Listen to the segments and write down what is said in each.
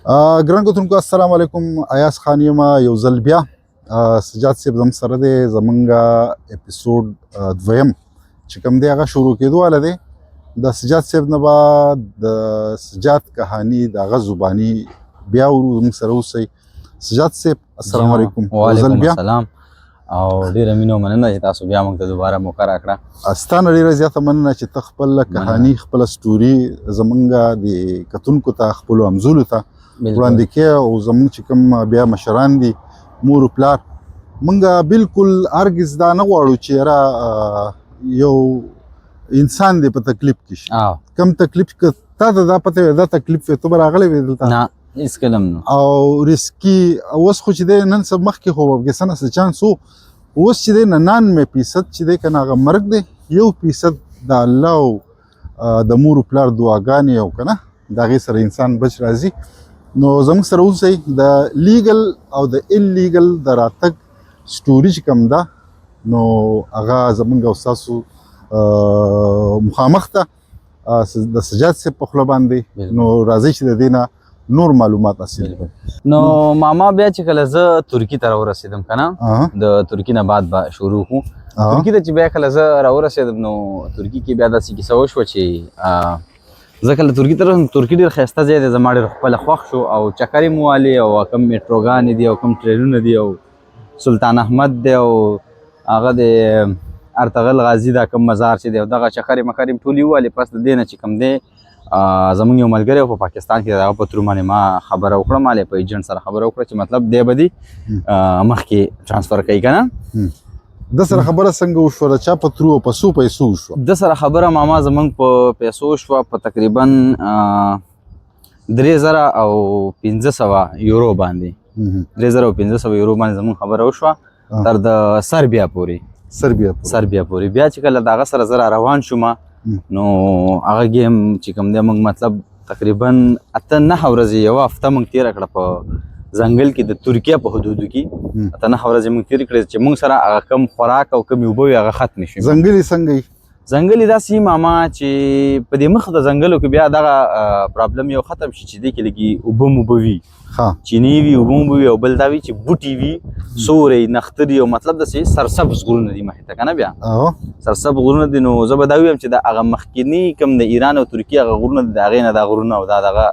ګران کتونکو السلام علیکم. ایاز خان یم یو ځل بیا سجاد صاحب زم سره دی. زمونږ اپیسوډ دویم چې کوم دی هغه شروع کېدو والا دی. د سجاد صاحب نه به د سجاد کهانی د هغه زبانی بیا ورو زموږ سره اوسئ. سجاد صاحب السلام علیکم. وعلیکم السلام او ډیره مینه مننه چې تاسو بیا موږ ته دوباره موقع راکړه. ستانه ډیره زیاته مننه چې ته خپل کهانی خپل سټوري زمونږ د کتونکو ته خپلو همزولو ته وړاندې کې او زمونږ چې کوم بیا مشران دي مور پلار مونږ بالکل هرګز دا نه غواړو چې یاره یو انسان دی په تکلیف کې شي. کم تکلیف که تا ته دا پته دا تکلیف وي ته به راغلی وې دلته؟ نه هېڅ کله هم نه. او رسکي اوس خو چې دی نن سب مخکې خو به څه نه څه چانس و، اوس چې دی 99% چې دی که نه هغه مرګ دی 1% د الله او د مور پلار دعاګانې او که نه د هغې سره انسان بچ راځي. نو زموږ سره اوسئ. د لیګل او د انلیګل د راتګ سټوري چې کوم ده نو هغه زموږ او ستاسو مخامخ ته د سجاد صاحب په خوله باندې. نو راځئ چې د دې نه نور معلومات حاصل کړو. نو ماما بیا چې کله زه ترکي ته راورسېدم که نه د ترکي نه بعد به شروع کړو. ترکي ته چې بیا کله زه راورسېدم نو ترکي کې بیا داسې کیسه وشوه چې زه کله ترکي ته راغلم. ترکي ډېر ښایسته ځای دی، زما ډېر خپله خوښ شو او چکرې مو والې او کوم میټروګانې دي او کوم ټرینونه دي او سلطان احمد دی او هغه د ارتغل غازي دا کوم مزار چې دی او دغه چکرې مکرې ټولې ووالې. پس د دې نه چې کوم دی زمونږ یو ملګری په پاکستان کې د هغه په ترو باندې ما خبره وکړه، ما په ایجنټ سره خبره وکړه چې مطلب دی به دي مخکې ټرانسفر کوي که نه. د سره خبره څنګه وشوه؟ د چا په ترو او په څو پیسو وشوه؟ د سره خبره ماما زمونږ په پیسو شوه په تقریبا 3000 او 500 یورو باندې. 3000 او 500 یورو باندې زمونږ خبره وشوه تر د سربیا پورې. سربیا پورې بیا چې کله د هغه سره زه روان شوم نو هغه ګیم چې کوم دی موږ مطلب تقریبا 8-9 ورځې یوه هفته موږ تېره کړه په ځنګل کې د ترکیه په حدودو کې. 8-9 ورځې موږ تېرې کړې چې موږ سره هغه کم خوراک او کمې اوبه وي هغه ختمې شوې. ځنګل یې څنګه یي؟ ځنګل یې داسې ماما چې په دې مخ د ځنګلو کې بیا دغه پرابلم یو ختم شي چې دې کې لږې اوبه موبه وي، چینې وي، اوبه موبه وي او بل دا وي چې بوټي وي، سوری نختري او مطلب داسې سرسبز غرونه دي مخې ته که نه. بیا سرسبز غرونه دي. نو زه به دا ووایم چې د هغه مخکیني کوم د ایران او ترکیې هغه غرونه دي د هغې نه دا غرونه او دا دغه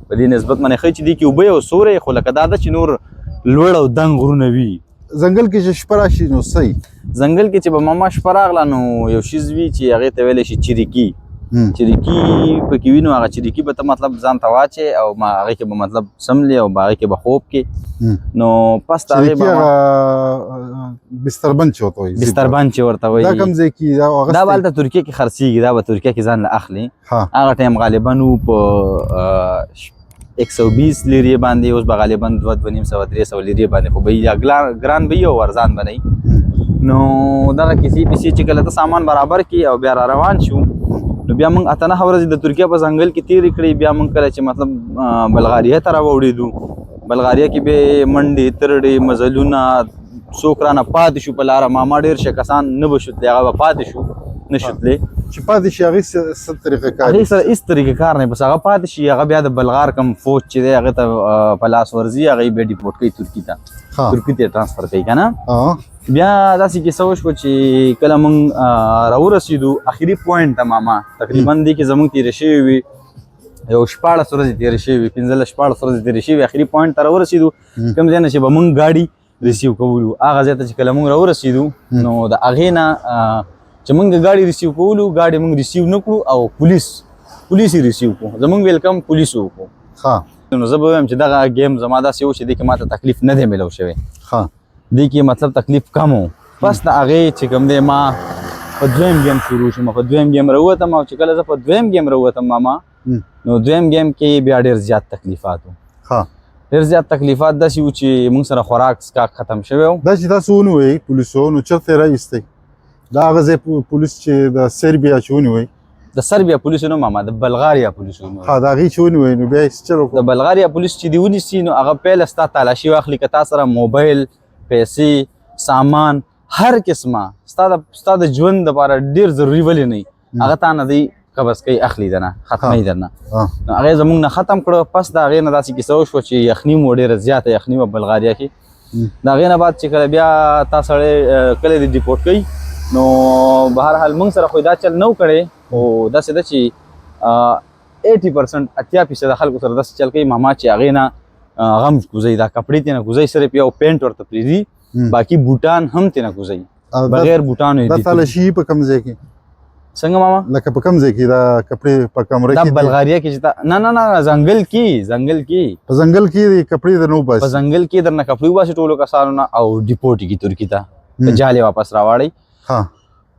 په دې نسبت باندې ښایي چې دې کې اوبه او سوری خو لکه دا ده چې نور لوړ او دنګ غرونه وي. ځنګل کې چې شپه راشي نو څه وي؟ ځنګل کې چې به ماما شپه راغله نو یو شیز وي چې هغې ته ویلی شي چریکي. چریکي پکې وي نو هغه چریکي به ته مطلب ځان ته واچې او هغې کې به مطلب سملې او هغې کې به خوب کې. نو پس د هغې هغه بستربند چې ورته وایي، بستربند چې ورته وایي، دا کوم ځای کې دا به هلته ترکیې کې خرڅېږي. دا به ترکیه کې ځان له اخلي. هغه ټایم غالبا و په 120 لیرې باندې، اوس به غالبا 200-250-300 لیرې باندې خو به یا ګران به وي او ارزان به نه. نو دغه کیسې پیسې چې کله ته سامان برابر کړي او بیا را روان شو نو بیا موږ 8-9 ورځې د ترکیه په ځنګل کې تېرې کړې. بیا موږ کله چې مطلب بلغاریه ته راوړېدو، بلغاریه کې به منډې ترړې مزلونه څوک رانه پاتې شو په لاره. ماما ډېر شه کسان نه به شتلې، هغه به پاتې شو نه شتلې چې پاتې شي. هغې څه طریقه کار؟ هغې سره هېڅ طریقه کار نه، بس هغه پاتې شي. هغه بیا د بلغار کم فوج چې دی هغې ته په لاس ورځي، هغې بیا ډیپورټ کوي ترکي ته، ترکي ته ټرانسفر کوي که نه. بیا داسې کیسه وشوه چې کله موږ راورسېدو اخري پوینټ ته ماما تقریبا دې کې زموږ تېرې شوې وي یو 14 ورځې تېرې شوې وي، 15-14 ورځې تېرې شوې. اخري پوینټ ته راورسېدو کوم ځای نه چې به موږ ګاډي ریسیو کولو. هغه ځای ته چې کله موږ راورسېدو نو د هغې نه چې موږ ګاډي ریسیو کولو، ګاډي موږ ریسیو نه کړو او پولیس یې ریسیو کړو. زموږ ویلکم پولیسو وکړو. نو زه به ووایم چې دغه ګیم زما داسې و چې دې کې ما ته تکلیف نه دی میلو شوی، دې کې مطلب تکلیف کم و. بس د هغې چې کوم دی ما په دویم گیم شروع شوم، په دویم گیم راووتم او چې کله زه په دویم گیم راووتم ماما نو دویم گیم کې بیا ډېر زیات تکلیفات و. ډېر زیات تکلیفات داسې و چې موږ سره خوراک څښاک ختم شوی و. دا چې تاسو ونیوئ پولیسو نو چېرته یې راایستئ؟ دا هغه ځای پولیس چې د سربیا چې ونیوئ؟ د سربیا پولیسو نه ماما، د بلغاریا پولیسو ونیوئ. د هغې چې ونیوئ نو بیا یې څه چل وکړو؟ د بلغاریا پولیس چې دې ونیسي نو هغه پیله ستا تالاشي واخلي که تا سره موبایل، پیسې، سامان هر قسمه ستا د ژوند دپاره ډېر ضروري ولې نه وي هغه تا نه دی قبض کوي اخلي درنه ختموي درنه ها نو هغې زموږ نه ختم کړه پس د هغې نه داسې کیسه وشوه چې یخني مو ډېره زیاته یخني وه بلغاریا کې د هغې نه بعد چې کله بیا تا سړی کله دې ډیپورټ کوي نو بهرحال موږ سره خو دا چل نه و کړی خو داسې ده چې 80% 80% خلکو سره داسې چل کوي ماما چې هغې نه غم کوزوي دا کپړې ترې نه کوزوي صرف یو پینټ ورته پرېږدي باقي بوټان هم ترې نه کوزوي بغیر بوټانو دا تالاشي په کوم ځای کې څنګه ماما لکه په کوم ځای کې دا کپړې په کمره کې دا بلغاریا کې چې نه نه نه ځنګل کې په ځنګل کې کپړې د نو بس په ځنګل کې درنه کپړې وباسي ټولو کسانو نه او ډیپورټ کی ترکی ته جالې واپس راوړی ها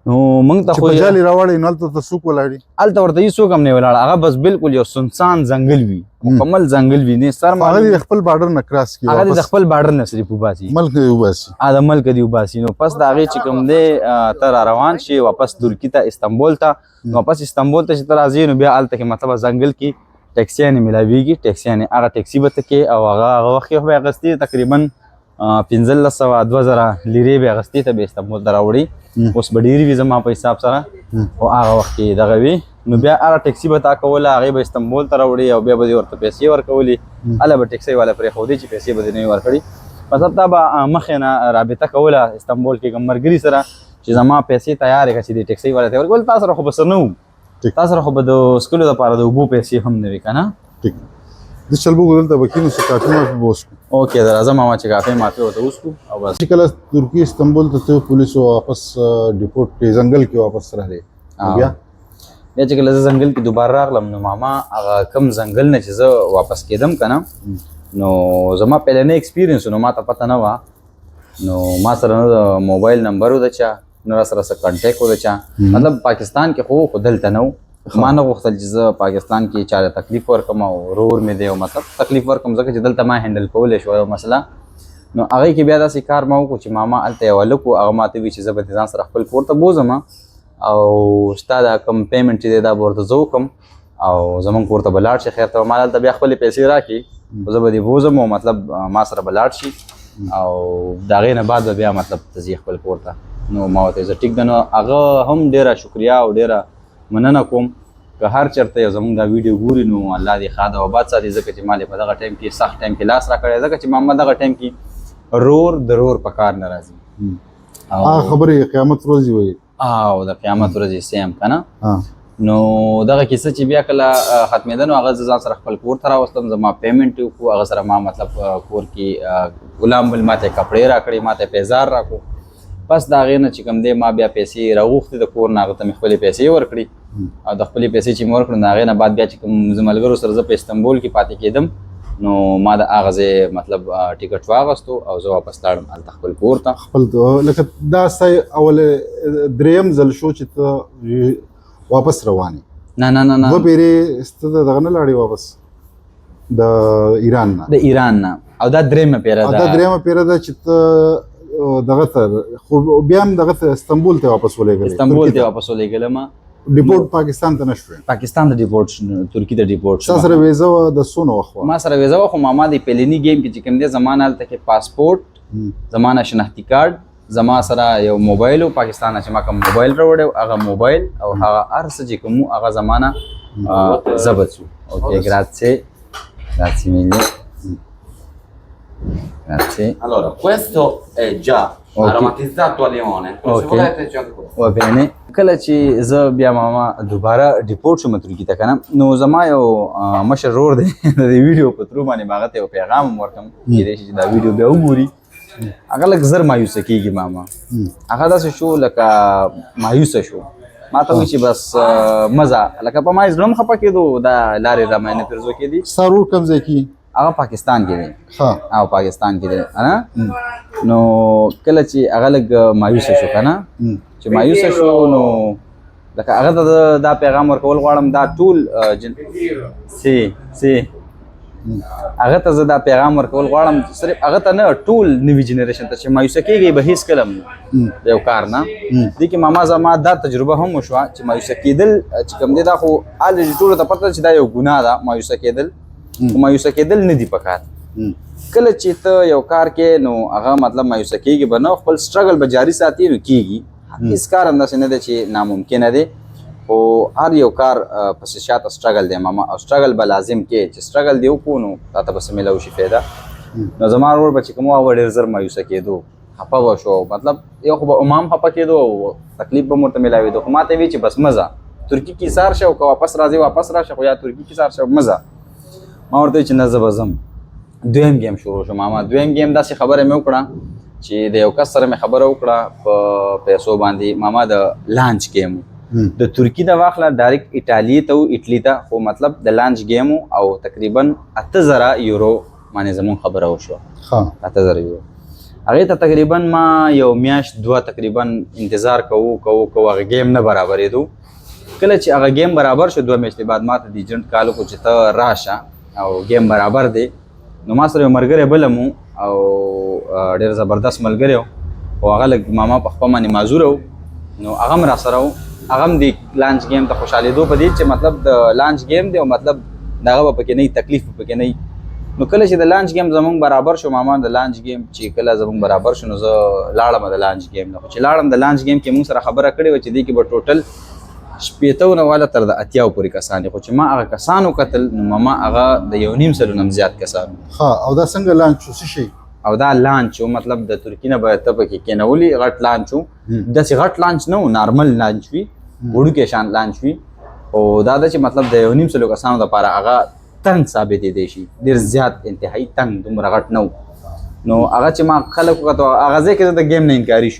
نو موږ ته خو چې جالې راوړی نو هلته ته څوک ولاړي هلته ورته هېڅوک هم نه ولاړ هغه بس بالکل یو سنسان ځنګل وي مکمل ځنګل وي نه سر هغه د خپل بارډر نه کراس کړي هغه د خپل بارډر نه صرف وباسي ملک دی وباسي د ملک دی وباسي نو پس د هغې چې کوم دی ته را روان شي واپس ترکي ته استنبول ته نو واپس استنبول ته چې ته راځې نو بیا هلته کې مطلب ځنګل کې ټیکسیانې میلاویږي ټیکسیانې هغه ټیکسي به ته کې او هغه وخت یې به یې اخیستې تقریبا 1500 لیرې به یې اخیستې ته به استنبول ته راوړي اوس به ډېرې وي زما په حساب سره او هغه وخت کې دغه وي نو بیا هغه ټیکسي به تا کوله هغې به استنبول ته راوړي او بیا به دې ورته پیسې ورکولې هله به ټیکسۍ والا پرېښودې چې پیسې به دې نه وي ورکړي مطلب تا به مخکې نه رابطه کوله استنبول کې کوم ملګري سره چې زما پیسې تیارې کړه چې دې ټیکسۍ والا ته ورکول تا سره خو به څه نه وو تا سره خو به د سکلو دپاره د اوبو پیسې هم نه وي که نه د چلبوګو دلته به کېنو چې کافي مافي به وسکو اوکې د راځه ماما چې کافي مافي ورته وسکو او بس چې کله ترکي استنبول ته ته پولیسو واپس ډیپورټ کړي ځنګل کې واپس راغلی بیا چې کله زه ځنګل کې دوباره راغلم نو ماما هغه کم ځنګل نه چې زه واپس کېدم که نه نو زما پهلنی ایکسپیرینس نو ما ته پته نه وه نو ما سره نه د موبایل نمبر و د چا نه را سره څه کنټیکټ و د چا مطلب پاکستان کې خو دلته نه ما نه غوښتل چې زه پاکستان کې چاته تکلیف ورکړم او ورور مې دی او مطلب تکلیف ورکړم ځکه چې دلته ما هینډل کولی شو یو مسله نو هغې کې بیا داسې کار ما وکړو چې ماما هلته یو هلک و هغه ماته وي چې زه به د ځان سره خپل کور ته بوځم او ستا دا کوم پیمنټ چې دی دا به ورته زه وکړم او زمونږ کور ته به لاړ شي خیر ته ما هلته بیا خپلې پیسې راکړي زه به دې بوځم او مطلب ما سره به لاړ شي او د هغې نه بعد به بیا مطلب ته ځي خپل کور ته نو ما ورته زه ټیک ده نو هغه هم ډېره شکریا او ډېره مننه کوم که هر چېرته یو زموږ دا ویډیو ګوري نو الله دې ښاد او آباد ساتي ځکه چې ما دې په دغه ټایم کې سخت ټایم کې لاس راکړی ځکه چې ما دغه ټایم کې رور د رور په کار نه راځي هغه خبرې قیامت ورځې وایي او د قیامت ورځې سیم که نه نو دغه کیسه چې بیا کله ختمېده نو هغه زه ځان سره خپل کور ته راوستم زما پیمنټ یې وکړو هغه سره ما مطلب کور کې غلام بل ما ته کپړې راکړې ما ته پیزار راکړو پس د هغې نه چې کوم دی ما بیا پیسې راغوښتې د کور نه هغه ته مې خپلې پیسې ورکړې او د خپلې پیسې چې مې ورکړې نو هغې نه بعد بیا چې کوم زه ملګرو سره زه په استنبول کې پاتې کېدم نو ما د هغه ځای مطلب ټیکټ واغستو او زه واپس لاړم هلته خپل کور ته خپل لکه دا ستا اول دریم ځل شو چې ته واپس روانې نه نه نه نه دوه پیرې سته دغه نه لاړې واپس د ایران نه د ایران نه او دا درېیمه پیره ده دا درېیمه پیره ده چې ته دغه ته خو بیا هم دغه ته استنبول ته واپس ولېږلې استنبول ته واپس ولېږلم ډیپورټ پاکستان ته نه شوې پاکستان ته ډیپورټ ترکي ته ډیپورټ تا سره ویزه وه د څونه وخت وه ما سره ویزه وه خو ماما د پیلني گیم کې چې کوم دی زما نه هلته کې پاسپورټ زما نه شناختي کارډ زما سره یو موبایل و پاکستان نه چې ما کوم موبایل راوړی هغه موبایل او هغه هر څه چې کوم هغه زما نه ضبط شو اوکې grazie mille grazie Allora, questo è già aromatizzato a limone. Se volete c'è anche questo. Va bene. کله چې زه بیا ماما دوباره ډیپورټ شوم ترکي ته که نه نو زما یو مشر رور دی د ویډیو په ترو باندې به هغه ته یو پیغام هم ورکړم کېدای شي چې دا ویډیو بیا وګوري هغه لږ زر مایوسه کېږي ماما هغه داسې شو لکه مایوسه شو ما ته وایي چې بس مزه لکه په ما زړه هم خفه کېدو دا لارې را مې نه پرزو کېدي ستا رور کوم ځای کې هغه پاکستان کې دی ښه او پاکستان کې دی نه نو کله چې هغه لږ مایوسه شو که نه چې مایوسه شو نو لکه هغه ته دا پیغام ورکول غواړم دا ټول سي هغه ته زه دا پیغام ورکول غواړم صرف هغه ته نه ټول نوي جنریشن ته چې مایوسه کېږي به هېڅ کله هم یو کار نه دې کې ماما زما دا تجربه هم وشوه چې مایوسه کېدل چې کوم دی دا خو الرېډي ټولو ته پته چې دا یو ګناه ده مایوسه کېدل خو مایوسه کېدل نه دي پکار کله چې ته یو کار کې نو هغه مطلب مایوسه کېږي به نه خپل سټرګل به جاري ساتي نو کېږي هیڅ کار همداسې نه دی چې ناممکنه دی او هر یو کار پس شاته سټرګل دی ماما او سټرګل به لازم کې چې سټرګل دی وکړو نو تا ته بس ملو شي فایده نو زما ورور به چې کوم وړ ډېر زر مایوسه کېدو خفه به شو مطلب یو خو به امام خفه کېدو او تکلیف به ورته ملاوېدو خو ما ته وی چې بس مزه ترکي کې سار شو که واپس راځي واپس راشه خو یا ترکي کې سار شو مزه ما ورته چې نه زه به ځم دویم گیم شروع شو ماما دویم گیم داسې خبره مې وکړه چې د یو کس سره مې خبره وکړه په پیسو باندې ماما د لانچ گیم د ترکی د واخله ډایرکټ ایټالي ته او ایټلی ته خو مطلب د لانچ گیم او تقریبا 8000 یورو باندې زمون خبره وشو ها 8000 یورو هغه ته تقریبا ما یو میاشت دوه تقریبا انتظار کوو هغه گیم نه برابرېدو کله چې هغه گیم برابر شو دوه میاشتې بعد ما ته د ایجنټ کالو کو چې ته راشه او گیم برابر دی نو ما سره مرګره بلمو او ډېر زبردست ملګری او هغه لږ ماما په خپل باندې معذور نو هغه را سره هغه د لانچ گیم ته خوشاله دو په دې چې مطلب د لانچ گیم دی او مطلب دغه پکې نه تکلیف پکې نه نو کله چې د لانچ گیم زمونږ برابر شو ماما د لانچ گیم چې کله زمونږ برابر شو نو زه لاړم د لانچ گیم نه چې لاړم د لانچ گیم کې موږ سره خبره کړې و چې دې کې به ټوټل شپېته والا تر د اتیاو پورې کسان خو چې ما هغه کسانو قتل نو ماما هغه د یو نیم سلو نم زیات کسانو ها او دا څنګه لانچ شو شي او دا لانچ مطلب د ترکی نه به ته پکې کېنولي غټ لانچ داسې غټ لانچ نه و نارمل لانچ وي وړوکی شان لانچ وي او دا چې مطلب د یو نیم سلو کسانو دپاره هغه تنګ ثابتېدی شي ډېر زیات انتهایي تنګ دومره غټ نه و نو هغه چې ما خلک وکتو هغه ځای کې زه د گیم نه انکاري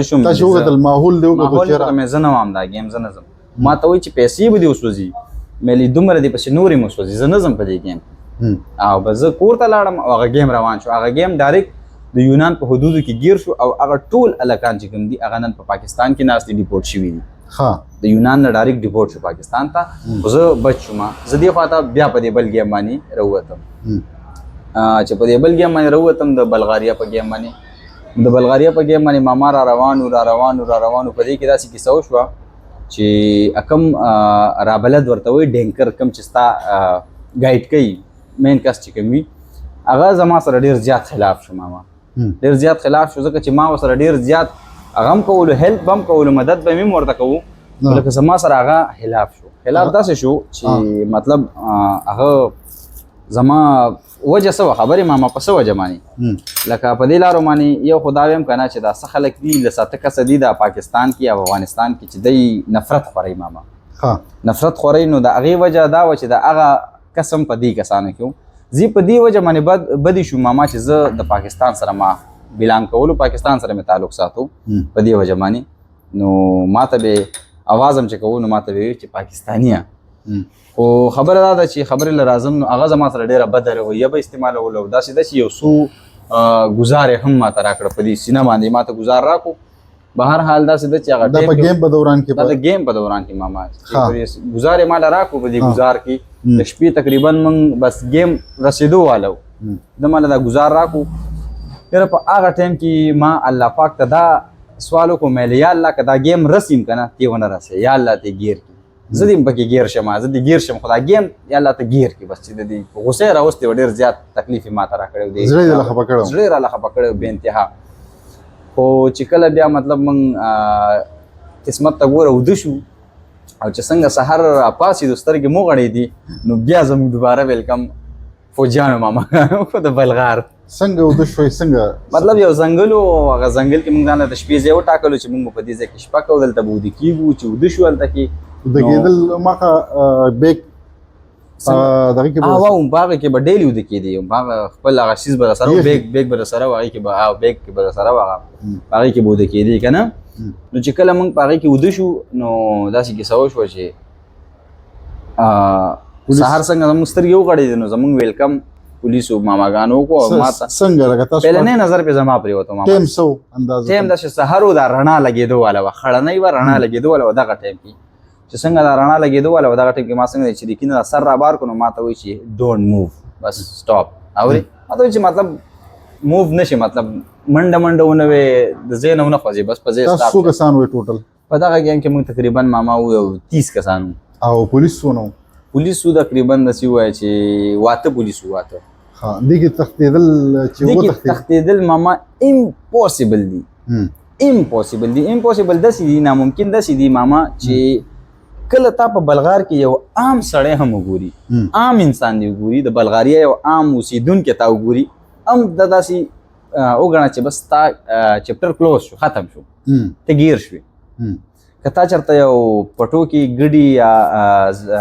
شوم تاسو وکتل ماحول دی ماحول ته مې زه نه وام دا گیم زه نه ځم ما ته وایي چې پیسې به دې وسوځي مې لې دومره دې پسې نورې مو سوځي زه نه ځم په دې گیم او بس زه کور ته لاړم او هغه گیم روان شو هغه گیم ډایرکټ د یونان په حدودو کې گیر شو او هغه ټول هلکان چې کوم دي هغه نن په پاکستان کې ناست دي ډیپورټ شوي دي د یونان نه ډایرکټ ډیپورټ شو پاکستان ته خو زه بچ شوم زه دې خواته بیا په دې بل گیم باندې راووتم چې په دې بل گیم باندې راووتم د بلغاریا په گیم باندې د بلغاریا په گیم باندې ماما را روانو په دې کې داسې کیسه وشوه چې اکم رابلد ورته وایي ډینکر کم چې ستا ګایډ کوي مین کس چې کوم وي هغه زما سره ډېر زیات خلاف شو ماما ډېر زیات خلاف شو ځکه چې ما ورسره ډېر زیات هغه هم کولو هیلپ به هم کولو مدد به مې هم ورته کوو لکه زما سره هغه خلاف شو خلاف داسې شو چې مطلب هغه زما وجه څه وه خبرې ماما په څه وجه باندې لکه په دې لارو باندې یو خو دا ویم که نه چې دا څه خلک دي له ساته کسه دي د پاکستان کې او افغانستان کې چې دی نفرت خورئ ماما نفرت خورئ نو د هغې وجه دا وه چې د هغه قسم په دې کسانو کې زه په دې وجه باندې بدې شو ماما چې زه د پاکستان سره ما بلانګ کولو پاکستان سره مې تعلق ساتو په دې وجه باندې نو ما ته به اواز هم چې کوو نو ما ته به وي چې پاکستاني خو خبره دا ده چې خبرې له راځم نو هغه زما سره ډېره بده رویه به استعمالوله او داسې ده چې یو څو ګزار یې هم ما ته راکړه په دې سینه باندې ما ته ګزار راکړو به هر حال داسې ده چې هغه دا په گیم په دوران کې دا د گیم په دوران کې ماما ګزار یې ماله راکړو په دې ګزار کې د شپې تقریبا موږ بس گیم رسېدو والو د ماله دا ګزار راکړو یاره په هغه ټایم کې ما الله پاک ته دا سوال وکړو مې یا الله که دا گیم رسیم که نه تی ونه رسې یا الله ته ګیر کړي زه دې پکې ګیر شم زه دې ګیر شم خو دا گیم یا الله ته ګیر کړي بس چې د دې غوسې راوستې و ډېر زیات تکلیف یې ما ته راکړی و زړه یې راخفه کړی زړه یې راله خفه کړی و بې انتها خو چې کله بیا مطلب موږ قسمت ته ګوره وده شو او چې څنګه سهار راپاڅېدو سترګې مو غړېدي نو بیا زموږ دوباره ویلکم فوجیانو ماما د بلغار څنګه وده شوی څنګه مطلب یو ځنګل و هغه ځنګل کې موږ ځان له د شپې ځای وټاکلو چې موږ په دې ځای کې شپه کوو دلته به وده کېږو چې وده شو هلته کې وده کېدل ماخه بیک دغه کې به هغه کې به ډیلي وده کېدی هغه خپل هغه څیز به رسره بیک به رسره و هغې کې به بیک کې به رسره و هغه هغې کې به وده کېدی که نه نو چې کله موږ په هغې کې وده شو نو داسې کیسه وشوه چې سهار څنګه زموږ سترګې وغړېدې نو زموږ ویلکم پولیسو ماماګانو وکړو او ما ته څنګه لکه تاسو پهلنی نظر پې زما پرېوتو ماما ټایم څه و اندازه ټایم داسې سهار و دا رڼا لګېدو واله وه خړنۍ وه رڼا لګېدو واله وه دغه ټایم کې چې څنګه دا رڼا لګېدو واله وه دغه ټایم کې ما څنګه چې د کینه سر رابار کړو نو ما ته وایي چې ډونټ موو بس سټاپ اورې ما ته وایي چې مطلب موو نه شي مطلب منډه منډه ونه وې د ځای نه ونه خوځې بس په ځای تاسو څو کسان وئ ټوټل په دغه ګیم کې موږ تقریبا ماما وو 30 کسان او پولیس څونه پولیسو تقریبا داسې ووایه چې واته پولیسو واته دې کې تښتېدل چې تښتېدل ماما امپوسیبل دي امپوسیبل داسې دي ناممکن داسې دي ماما چې کله تا په بلغار کې یو عام سړی هم وګوري عام انسان دی وګوري د بلغاریا یو عام اوسیدونکي تا وګوري هم د داسې وګڼه چې بس تا چپټر کلوز شو ختم شو ته ګیر شوې که تا چېرته یو پټو کې ګډي یا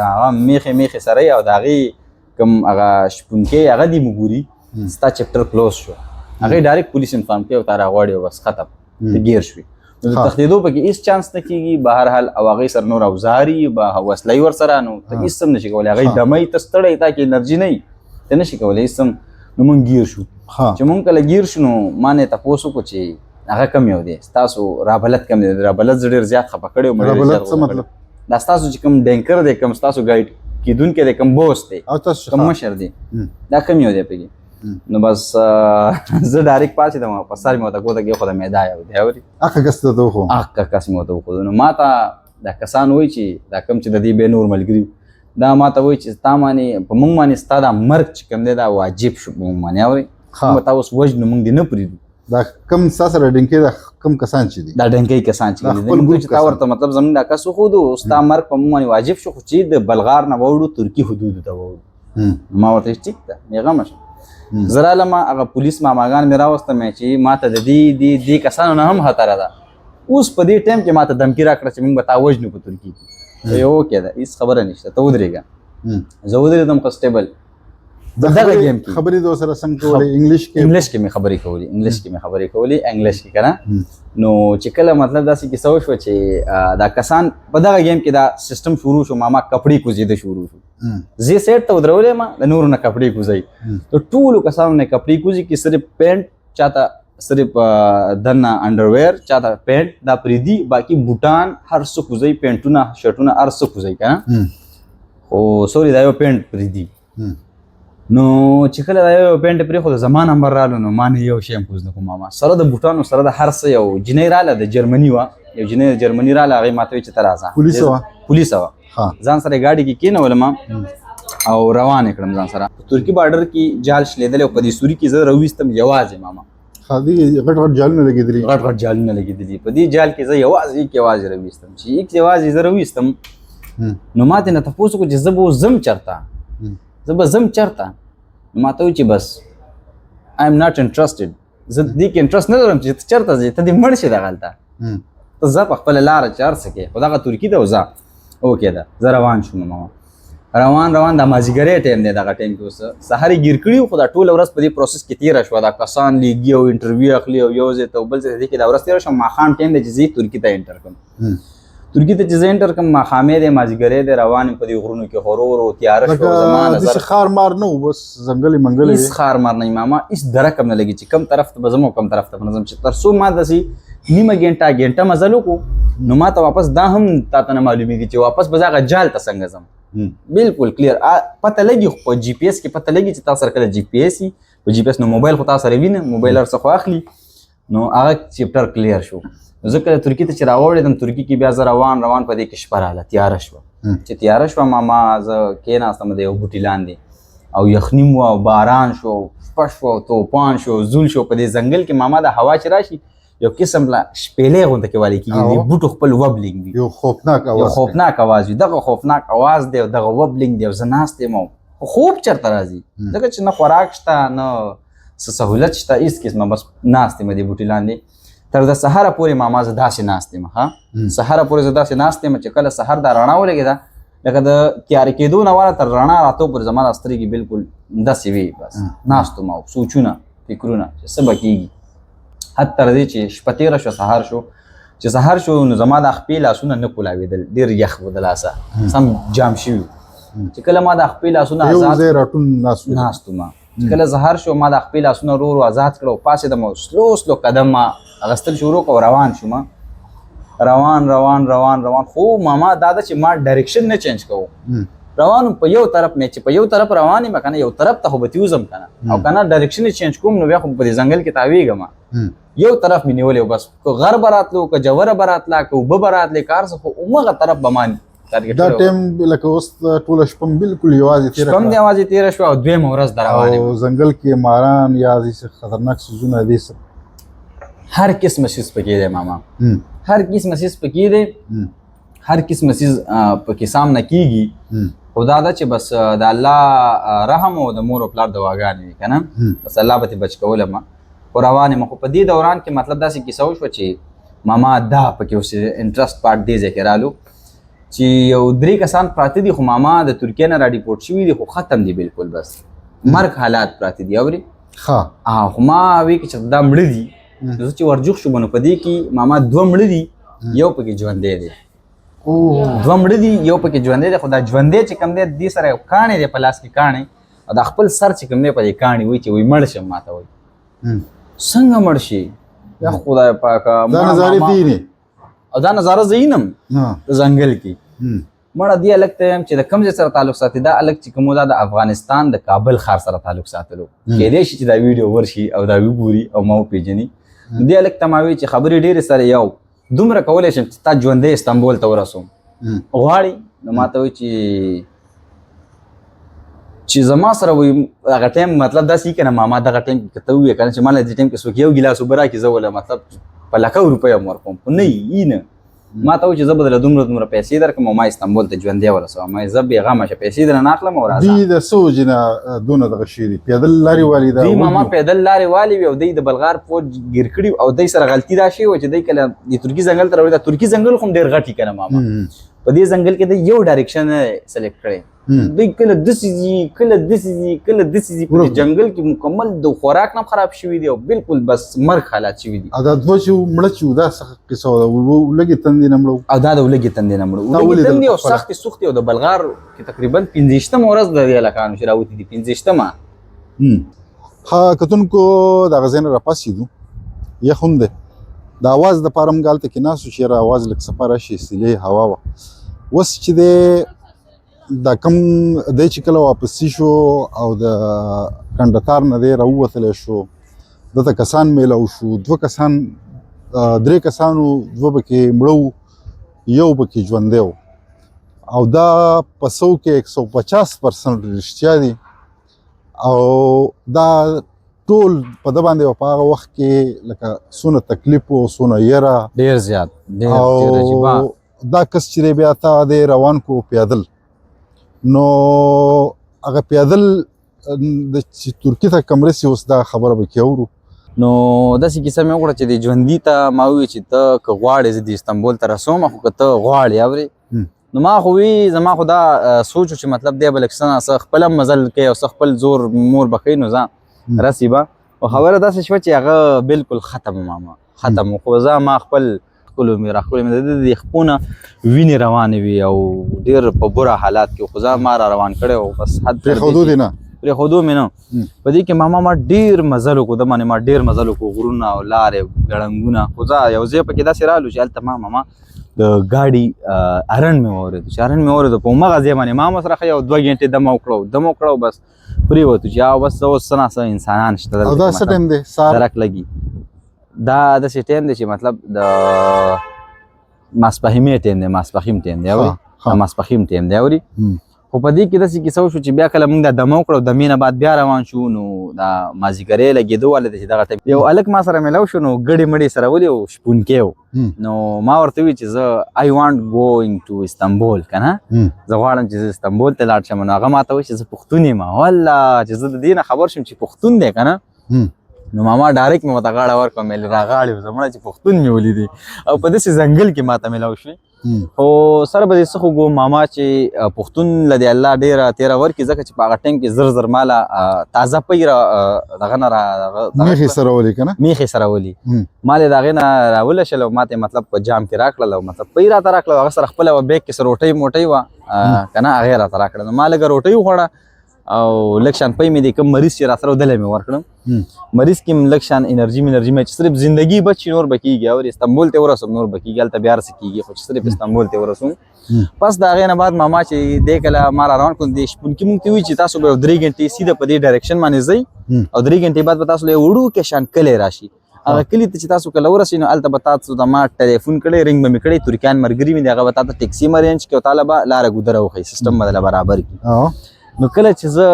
هغه میخې سړی او د هغې کوم هغه شپونکی هغه دې وګوري ستا چپټر کلوز شو هغې ډایرکټ پولیس انفارم کوي او تا راغواړي او بس ختم ته ګیر شوې نو د تښتېدو پکې هېڅ چانس نه کېږي بهرحال او هغې سره نور اوزاري وسله ورسره نو ته هېڅ هم نشي کولی هغې دمی ته ستړی تا کې انرژي نه وي ته نشي کولی هېڅ هم نو مونږ ګیر شو چې مونږ کله ګیر شو نو ما نه تپوس وکړو چې هغه کم یو دی ستاسو رابلت کم دی رابلت زه ډېر زیات خفه کړی وم دا ستاسو چې کوم ډینکر دی کوم ستاسو ګایډ کیدونکی دی کوم بوس دی کوم مشر دی دا کم یو دی پکې نو بس زه ډایرکټ پاڅېدم په سر مې ورته ګوته کېښوده مې دا یو دی اورې اخه کس ته وښو اخه کس مې ورته وښودو نو ما ته دا کسان وایي چې دا کوم چې د دې بې نور ملګري دا ما ته وایي چې تا باندې په موږ باندې ستا دا مرګ چې کوم دی دا واجب شو په موږ باندې اورې موږ به تا اوس وژنو موږ دې نه پرېږدو دا کم ستا سره ډنکۍ دا کم کسان چې دي دا ډنکۍ کسان چې دي چې تا ورته مطلب زموږ دا کس وښودو ستا مرګ په موږ باندې واجب شو خو چې د بلغار نه واوړو ترکي حدودو ته واوړو ما ورته ټیک ده بېغمه شه زه رالم هغه پولیس ماماګان مې راوستم چې ما ته د دې کسانو نه هم خطره ده اوس په دې ټایم کې ما ته دمکي راکړه چې موږ به تا وژنو په ترکي کې اوکې ده هېڅ خبره نشته ته ودرېږه زه ودرېدم کنسټیبل دغه گیم کې خبرې د سره سم کولې انګلیش کې مې خبرې کولې انګلیش کې کنه نو چې کله مطلب داسې کیسه وشوه چې دا کسان په دغه گیم کې دا سیستم شروع شو ما کپړې کوزېده شروع شو زه سیټ ته ودرولې ما د نورو نه کپړې کوزئ نو ټولو کسانو نه کپړې کوزي کې صرف پینټ چاته صرف دنه انډرویر چاته پینټ دا پریدي باقي بوټان هر څه کوزئ پینټونه شرټونه هر څه کوزئ کنه خو سوري دا یو پینټ پریدي نو چې کله دا یو پینټ پرېښود زما نمبر رالو نو ما نه یو شی هم کوز نه کوم ما سره د بوټانو سره د هر څه یو جنۍ راله د جرمني وه یو جنۍ د جرمني راله هغې ما ته وایي چې ته راځه پولیس وه ځان سره یې ګاډي کې کېنولم او روان یې کړم ځان سره په ترکي بارډر کې جال شلېدلی او په دې سوري کې زه راویستم یوازې ماما غټ جالونه لګېدلي په دې جال کې زه یوازې راویستم چې یوازې زه راویستم نو ما ترې نه تپوس وکړو چې زه به اوس ځم چېرته نو ما ته وایي چې بس آی ایم ناټ انټرسټډ زه دې کې انټرسټ نه لرم چې ته چېرته ځې ته دې مړ شې دغلته ته ځه په خپله لاره چې هر څه کې خو دغه ترکي ته وځه اوکې ده زه روان شوم ماما روان دا مازدیګری ټایم دی دغه ټایم کې اوس سهار یې ګیر کړي خو دا ټوله ورځ په دې پروسس کې تېره شوه دا کسان لیږي او انټرویو اخلي او یو ځای ته او بل ځای ته دې کې دا ورځ تېره شوه ماښام ټایم دی چې زه ترکي ته انټر کړم ماښامې دی مازدیګری دی روان یم په دې غرونو کې ورو تیاره شوه زما نظر خار مار نه و بس ځنګلې منګلې هېڅ خار مار نه وي ماما هېڅ درک هم نه لګي چې کوم طرف ته به ځم او کوم طرف ته به نه ځم چې تر څو ما داسې نیمه ګنټه مزل وکړو نو ما ته واپس دا هم تا ته نه معلومېږي چې واپس به زه هغه جال ته څنګه ځم بالکل کلیر پته لګي خو په جی پی ایس کې پته لګي چې تا سره کله جی پی ایس وي په جی پی ایس نو موبایل خو تا سره وي نه موبایل هر څه خو اخلي نو هغه چپټر کلیر شو زه کله ترکي ته چې راوړېدم ترکي کې بیا زه روان په دې کې شپه راغله تیاره شوه چې تیاره شوه ماما زه کېناستم د یو بوټي لاندې او یخني مو او باران شو شپه شوه توپان شو زول شو په دې ځنګل کې ماما د هوا چې راشي یو قسم لا شپېلې غونډه کې والی کېږي د بوټو خپل وبلینګ وي یو خوفناک اواز وي دغه خوفناک اواز دی او دغه وبلینګ دی او زه ناست یم او خوب چېرته راځي ځکه چې نه خوراک شته نه څه سهولت شته هېڅ قسمه بس ناست یم دې بوټي لاندې تر د سهاره پورې ماما زه داسې ناست یم سهاره پورې زه داسې ناست یم چې کله سهار دا رڼا ولګېده لکه د تیارې کېدو نه واره تر رڼا راتو پورې زما دا سترګې بالکل داسې وي بس ناست وم او سوچونه فکرونه چې څه به کېږي حتی تر دې چې شپه تېره شوه چې سهار شو نو زما دا خپې لاسونه نه کولاوېدل ډېر یخ و د لاسه سم جام شوي چې کله ما دا خپې لاسونه آزاد ناست وم چې کله سهار شو ما دا خپې لاسونه ورو آزاد کړه او پاڅېدم او سلو قدم ما اخیستل شروع کړه او روان شوم روان خو ماما دا ده چې ما ډایرکشن نه چینج کوو روان په یو طرف مې چې په یو طرف روان یم کنه یو طرف ته خو به تیوزم کنه او کنه ډایرکشن چینج کوم نو بیا خو په دې ځنګل کې تاویږم یو طرف مې نیولې بس که غر براتلو که جوره براتلا که اوبه براتلې کار څه خو همغه طرف به ما دا ټایم لکه اوس ټوله شپه بالکل یوازې تېره شوه او دویمه ورځ د روان یم ځنګل کې ماران یا داسې خطرناک څیزونه دي هر قسمه څیز پکې دی ماما هر قسمه څیز پکې دی هر قسم سیز پکې سامنے کیږي خدا دا چې بس د الله رحم او د مور او پلار دعاګانې کنه بس الله به بچ کول ما او روانه مخ په دې دوران کې مطلب داسې کیسه وشو چې ماما دا پکې اوس انټرست پارت دی ذکر رالو چې یو 3 کسان پراته دي خو ماما د ترکیه نه را ډیپورټ شوی دي خو ختم دي بالکل بس مرګ حالات پراته دي اوري ها خو ما وی چې دا مړ دي زه چې ورجوخ شو بنو پدې کې ماما 2 مړ دي یو پکې ژوند دی او 2 مړ دي یو پکې ژوند دی خو دا ژوند چې کم دی د سره کانې دی پلاس کې کانې او د خپل سر چې کم دی په کانې وای چې وای مړ شم ماته وای څنګه مړ شي یا خدای پاک دا نظارې دی نه او دا نظاره زینم ځنګل کې مړه دی الګ ته چې د کم سره تعلق ساتي دا الګ چې کومه د افغانستان د کابل ښار سره تعلق ساتلو کې دې چې دا ویډیو ورشي او دا وګوري او ما پیژني دی الګ تماوي چې خبرې ډېر سره یو دومره کولای شم چې تا ژوندې استانبول ته ورسوم غواړي نو ماته وایي چې زما سره وایي هغه ټایم مطلب داسې کنه ماما دغه ټایم کې ته وایې کنه چې مال دې ټایم کې څوک یو ګیلاس اوبه راکړي زه ولا مطلب په لکه روپۍ هم ورکوم خو نه یې نه ما ته وایي چې زه به درله دومره پیسې درکړم او ما استانبول ته ژوندی ورسوم ما زه بېغمه شه پیسې درنه اخلم او راځه دوی د څه وجې نه دونه دغه شوي دي پیدل لارې والي دا دوی ماما پیدل لارې والي وي او دوی د بلغار فوج ګیر کړي او دوی سره غلطي دا شوې وه چې دوی کله د ترکي ځنګل ته راوړي دا ترکي ځنګل خو هم ډېر غټ که نه ماما په دې ځنګل کې دوی یو ډایرکشن سلیکټ کړی دوی کله داسې ځي کله داسې ځي کله داسې ځي په جنګل کې مکمل د خوراک نه خراب شوي دي او بالکل بس مرګ حالات شوي دي او دا دوه چې مړه چې دا څه قصه ده لږې تندې نه مړه او دا د لږې تندې نه مړه لږې تندې او سختې سوختې او د بلغار کې تقریبا 15مه ورځ د دې هلکانو چې راوتي دي 15مه ها کتونکو دغه ځای نه راپاڅېدو یخ هم دی د اواز دپاره هم هلته کې ناست وو چې یاره اواز لږ څپه راشي استیلې هوا وه اوس چې دی دا کم دی چې کله واپسي شو او د کنډتار نه دی راووتلی شو دته کسان میلاو شو 2 کسان 3 کسانو 2 پکې مړه یو پکې ژوندی و او دا په 100 کې 150% رښتیا دي او دا ټول په ده باندې په هغه وخت کې لکه څونه تکلیف و څونه یره ډېر زیات ډېر عجیبه دا کس چې دی بیا تا دی روان کو پیدل نو هغه پیدل د ترکیې ته کم رسي اوس دا خبره به کې اورو نو داسې کیسه مې وکړه چې د ژوندي ته ما وویل چې ته که غواړې زه د استانبول ته رسوم خو که ته غواړې اورې نو ما خو وی زما خو دا سوچ و چې مطلب دی به لږ څه خپل هم مزل کوي او څه خپل زور مور به کوي نو ځه رسي به او خبره داسې شوه چې هغه بالکل ختم ماما ختم خو زه ما خپل ښکلو مې راښکلو مې د دې خپونه وینې روانې وي او ډېر په بوره حالات کې خو زه ما را روان کړی او بس حد پرېښودو دې نه پرېښودو مې نه په دې کې ماما ما ډېر مزل وکړو د باندې ما ډېر مزل وکړو غرونه او لارې ګړنګونه خو زه یو ځای پکې داسې رالو چې هلته ماما د ګاډي هرن مې واورېدو چې هرن مې واورېدو په همغه ځای باندې ما سره یو 2 غنټې دمه وکړو بس پرېوتو چې او بس اوس څه ناڅه انسانان شته او دا څه ټایم دی درک لګي دا داسې ټایم دی چې مطلب د ماسپښیمې ټایم دی ماسپښیم ټایم دی اوري ماسپښیم ټایم دی اوري خو په دې کې داسې کیسه وشو چې بیا کله موږ دا دمه وکړو دمې نه بعد بیا روان شو نو دا مازدیګرۍ لګېدو واله ده چې دغه ټایم یو هلک ما سره میلاو شو نو ګډې مړې سره ولې او شپونکی و نو ما ورته وویل چې زه آی وانټ ګوینګ ټو استانبول که نه زه غواړم چې زه استانبول ته لاړ شم نو هغه ما ته وایي چې زه پښتون یم والله چې زه د دې نه خبر شم چې پښتون دی که نه نو ماما ډایرکټ مې ورته غاړه ورکړه مې راغاړې وم زه چې پښتون مې ولیدې او په داسې ځنګل کې ماته میلاو شوې خو سره به دې څه خو ګو ماما چې پښتون له دې الله ډېره تېره ورکړي ځکه چې په هغه ټایم کې زر ماله تازه پی دغه نه میخې سره ولي که نه میخې سره ولي ما یې د هغې نه راولشل او ما ته مطلب په جام کې راکړل او مطلب پی راته راکړل هغه سره خپله بیګ کې څه روټۍ موټۍ وه که نه هغې راته راکړه نو ما لږه روټۍ وخوړه او لږ شان پی مې د کوم مریض چې راسره ودلی مې ورکړم مریض کې هم لږ شان انرژي مې چې صرف زندګي بچ شي نور به کېږي او استانبول ته ورسوم نور به کېږي هلته بیا هر څه کېږي خو چې صرف استانبول ته ورسوم پس د هغې نه بعد ماما چې دی کله ما را روان کړو د شپونکي مونږ ته وایي چې تاسو به یو 3 غنټې سیده په دې ډایرکشن باندې ځئ او 3 غنټې بعد به تاسو له یو وړوکی شان کلی راشي هغه کلي ته چې تاسو کله ورسئ نو هلته به تاسو ته ما ټلیفون کړی رنګ به مې کړی ترکیان ملګري مې دي هغه به تا ته ټیکسي م ارینج کړي او تا له به لاره ګودره وښیي سیسټم به دله برابر کړي نو کله چې زه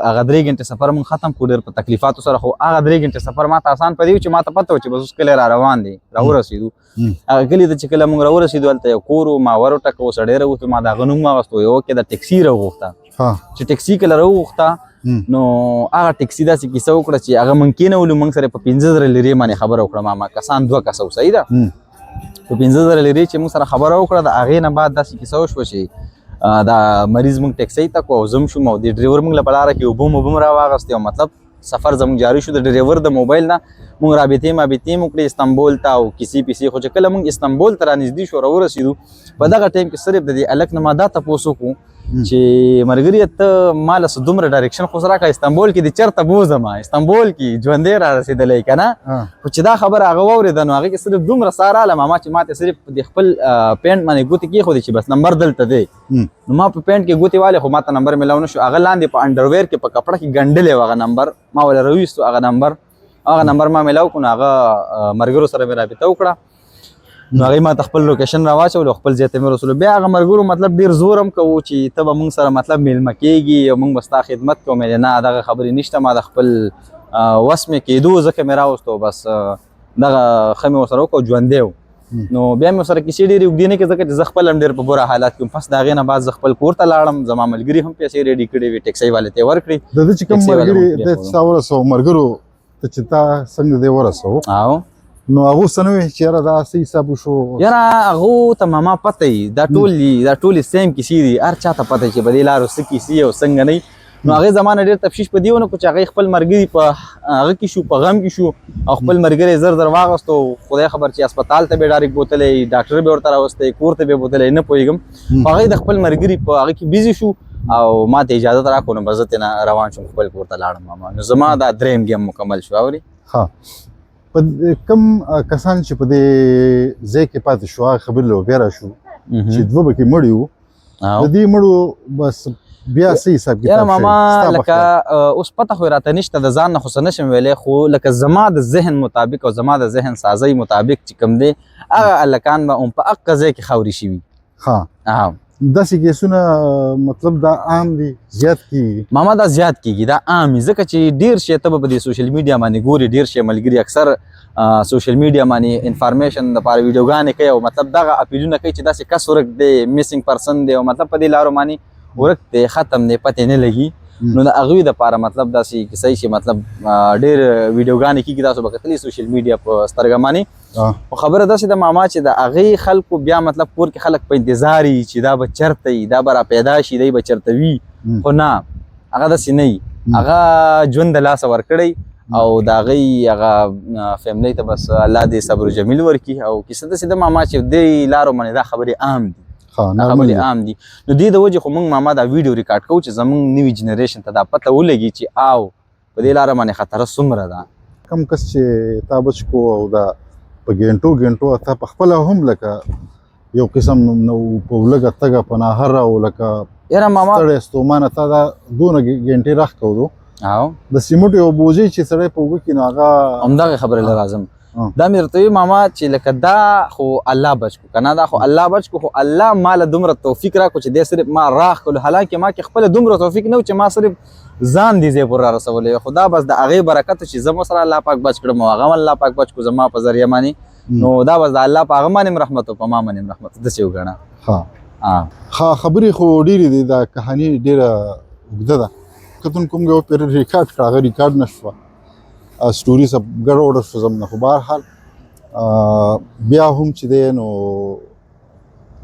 هغه 3 غنټې سفر مونږ ختم کړو ډېر په تکلیفاتو سره خو هغه 3 غنټې سفر ماته آسان په دی چې ماته پته و چې بس اوس کلی را روان دی راورسېدو هغه کلي ته چې کله مونږ راورسېدو هلته یو کور و ما ورټکه اوس ډېر راووتو ما د هغه نوم واغوستو یو کې د ټیکسي راوغوښته چې ټیکسي کله راوغوښته نو هغه ټیکسي داسې کیسه وکړه چې هغه مونږ کېنولو مونږ سره په 15,000 لیرې باندې خبره وکړه ماما کسان 2 کسه و صحیح ده په 15,000 لیرې چې مونږ سره خبره وکړه د هغې نه بعد داسې کیسه وشوه چې دا مریض مونږ ټیکسي ته کو او زم شوم او د ډریور مونږ له په لاره کې اوبه موبه را واغستې او مطلب سفر زموږ جاري شو د ډریور د موبایل نه مونږ رابطې مو کړې استنبول ته او کیسې پیسې خو چې کله مونږ استنبول ته رانږدې شو راورسېدو په دغه ټایم کې صرف د دې هلک نه ما دا تپوس وکړو چې ملګري ته ما له دومره ډایرکشن خو سره راکړه استنبول کې د چېرته بوځم استنبول کې ژوندی را رسېدلی که نه خو چې دا خبره هغه واورېده نو هغې کې صرف دومره ساه راغله ماما چې ما ته صرف د خپل پینټ باندې ګوتې کېښودې چې بس نمبر دلته دی نو ما په پینټ کې ګوتې والې خو ما ته نمبر میلاو نه شو هغه لاندې په انډرویر کې په کپړه کې ګنډلی و هغه نمبر ما وله راویستو هغه نمبر ما میلاو کړو نو هغه ملګرو سره مې رابطه وکړه نو هغې ما ته خپل لوکیشن را واچولو خپل ځای ته مې رسولو بیا هغه ملګرو مطلب ډېر زور هم کوو چې ته به مونږ سره مطلب میلمه کېږي او مونږ به ستا خدمت کوو مې نه دغه خبرې نشته ما د خپل وس مې کېدو ځکه مې راوستو بس دغه ښه مې ورسره وکړو ژوندی و نو بیا مې ورسره کیسې ډېرې اوږدې نه کړې ځکه چې زه خپل هم ډېر په بوره حالات کې وم پس د هغې نه بعد زه خپل کور ته لاړم زما ملګري هم پیسې ریډي کړې وې ټیکسۍ والې ته یې ورکړې د ده چې کوم ملګري دی چې تا ورسوه ملګرو ته چې تا څنګه دی ورسوه او نو هغو څه نه وایي چې یاره دا څه حساب وشو یاره هغو ته ماما پته وي دا ټولې سیم کیسې دي هر چا ته پته چې په دې لارو څه کیسې او څنګه نه نو هغې زما نه ډېر تفتیش په دې ونه کړو چې هغې خپل ملګري په هغه کې شو په غم کې شو او خپل ملګری زر واغستو خدای خبر چې هسپتال ته به ډایرکټ بوتلی ډاکټر به ورته راوستی کور ته به بوتلی نه پوهېږم هغې د خپل ملګري په هغه کې بیزي شو او ما ته اجازت راکړو نو بس زه ترې روان شوم خپل کور ته لاړم ماما نو زما دا 3 ګیم مکمل شو اورې ها کم کسان چې په دې ځای کې پاتې شو هغه خبرې له بیا را شو چې 2 پکې مړي وو د دې مړو بس بیا څه حساب کتاب شي ماما لکه اوس پته خو راته نشته د ځان نه خو څه نشم ویلی خو لکه زما د ذهن مطابق او زما د ذهن سازۍ مطابق چې کوم دی هغه هلکان به هم په هغه ځای کې خاورې شوي ها داسې کیسونه مطلب دا عام دي زیات کیږي ماما دا زیات کیږي دا عام وي ځکه چې ډېر شی ته به په دې سوشل میډیا باندې ګوري ډېر شی ملګري اکثر سوشل میډیا باندې انفارمیشن دپاره ویډیوګانې کوي او مطلب دغه اپیلونه کوي چې داسې کس ورک دی میسنګ پرسن دی او مطلب په دې لارو باندې ورک دی ختم دی پتې نه لګي نو د هغوی دپاره مطلب داسې کیسه چې مطلب ډېر ویډیوګانې کېږي تاسو به کتلي سوشل میډیا په سترګه باندې خو خبره داسې ده ماما چې د هغې خلکو بیا مطلب کور کې خلک په انتظار وي چې دا به چېرته وي دا به را پیدا شي دی به چېرته وي خو نه هغه داسې نه وي هغه ژوند د لاسه ورکړی او د هغې هغه فیملی ته بس الله دې صبر جمیل ورکړي او کیسه داسې ده ماما چې دې لارو باندې دا خبرې عام دي خبرې عام دي نو دې د وجې خو موږ ماما دا ویډیو ریکارډ کوو چې زموږ نوي جنریشن ته دا پته ولګي چې او په دې لاره باندې خطره څومره ده کم کس چې تا بچ کو او دا په ګنټو تا په خپله هم لکه یو قسم نو په لږه تګه په ناهره او لکه یاره ماما ستړی ستومانه تا دا دونه ګنټې راخ کودو او د سیمټو یو بوجۍ چې سړی په اوږه کې نو هغه همدغې خبرې له راځم دا مې درته وي ماما چې لکه دا خو الله بچ کو که نه دا خو الله بچ کو خو الله ما له دومره توفیق راکړو چې دی صرف ما راخ کړلو حالانکې ما کې خپله دومره توفیق نه و چې ما صرف ځان دې ځای پورې را رسولی خو دا بس د هغې برکت چې زه سره الله پاک بچ کړم او هغه الله پاک بچ کو زما په ذریعه باندې نو دا بس د الله په هغه باندې هم رحمت او په ما باندې هم رحمت داسې وګڼه ها خبرې خو ډېرې دي دا کهاني ډېره اوږده ده کتونکو موږ یو پېر ریکارډ کړه هغه ریکارډ نه شوه سټوري سب ګډوډه شو زم نه خو بهرحال بیا هم چې دی نو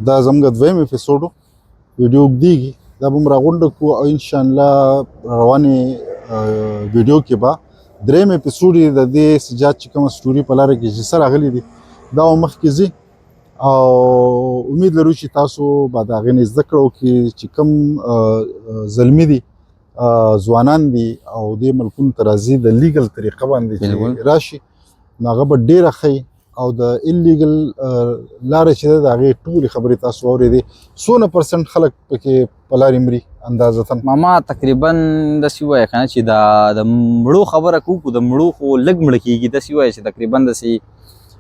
دا زموږ 2م اپیسوډ ویډیو اوږدېږي دا به م راغونډه کړو او انشاءالله روانې ویډیو کې به 3م اپیسوډ یې د دې سجاد چې کومه سټوري په لاره کې چې څه راغلي دي دا به مخکې ځي او امید لرو چې تاسو به د هغې نه زده کړه وکړي چې کوم زلمي دي ځوانان دي او دې ملکونو ته راځي د لیګل طریقه باندې چې راشي نو هغه به ډېره ښه او د انلیګل لارې چې ده د هغې ټولې خبرې تاسو واورېدې څونه پرسنټ خلک پکې په لارې مري اندازتاً ماما تقریبا داسې ووایه که نه چې د مړو خبره کوو د مړو خو لږ مړه کېږي داسې ووایه چې تقریبا داسې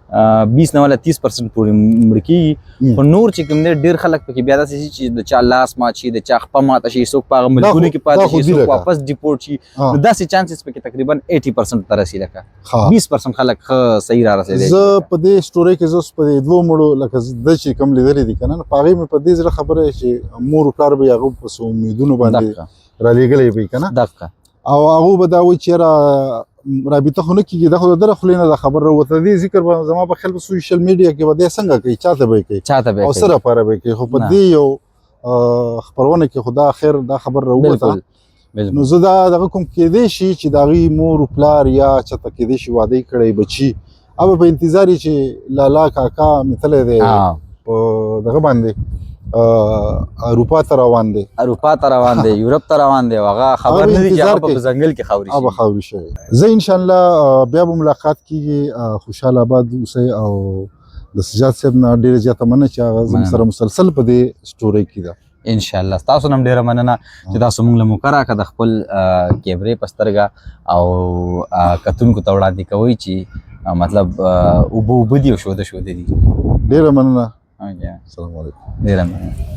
20 نه ولا 30% پورې مړ کیږي خو نور چې کوم دی ډېر خلک پکې بیا داسې چې د چا لاس مات شي د چا خپه ماته شي څوک په هغه ملکونو کې پاتې شي څوک واپس ډیپورټ شي نو داسې چانسز پکې تقریبا 80% ته رسي لکه 20% خلک ښه صحیح را رسېدي زه په دې سټوري کې زه په دې دوه مړو لکه د چې کوم لیدلې دي کنه په هغې مې په دې زړه خبره چې مور و پلار به یې هغه په څه امیدونو باندې رالېږلی وي کنه دقیقه او هغه به دا وایي چې یاره رابطه خو نه کېږي دا خو د ده له خولې نه دا خبر راوته دې ذکر به زما په خیال په سوشل میډیا کې به دی څنګه کوي چاته به یې کوي او څه لپاره به یې کوي خو په دې یو خپرونه کې خو دا خیر دا خبر راووته نو زه دا دغه کوم کېدی شي چې د هغوی مور پلار یا چاته کېدی شي واده یې کړی بچي هغه په انتظار یي چې لالا کاکا مې تللی دی په دغه باندې اروپا ته روان دی یورپ ته روان دی هغه خبر نه دی چې هغه په ځنګل کې خاوري شوی زه انشاءالله بیا به ملاقات کیږي خوشحال آباد اوسئ او د سجاد صاحب نه ډېره زیاته مننه چې هغه زموږ سره مسلسل په دې سټورۍ کې ده انشاءالله تاسو هم ډېره مننه چې تاسو موږ له موقع راکړه د خپل کیمرې په سترګه او کتونکو ته وړاندې کوئ چې مطلب اوبه دي او شوده دي ډېره مننه السلام علیکم ډېره مننه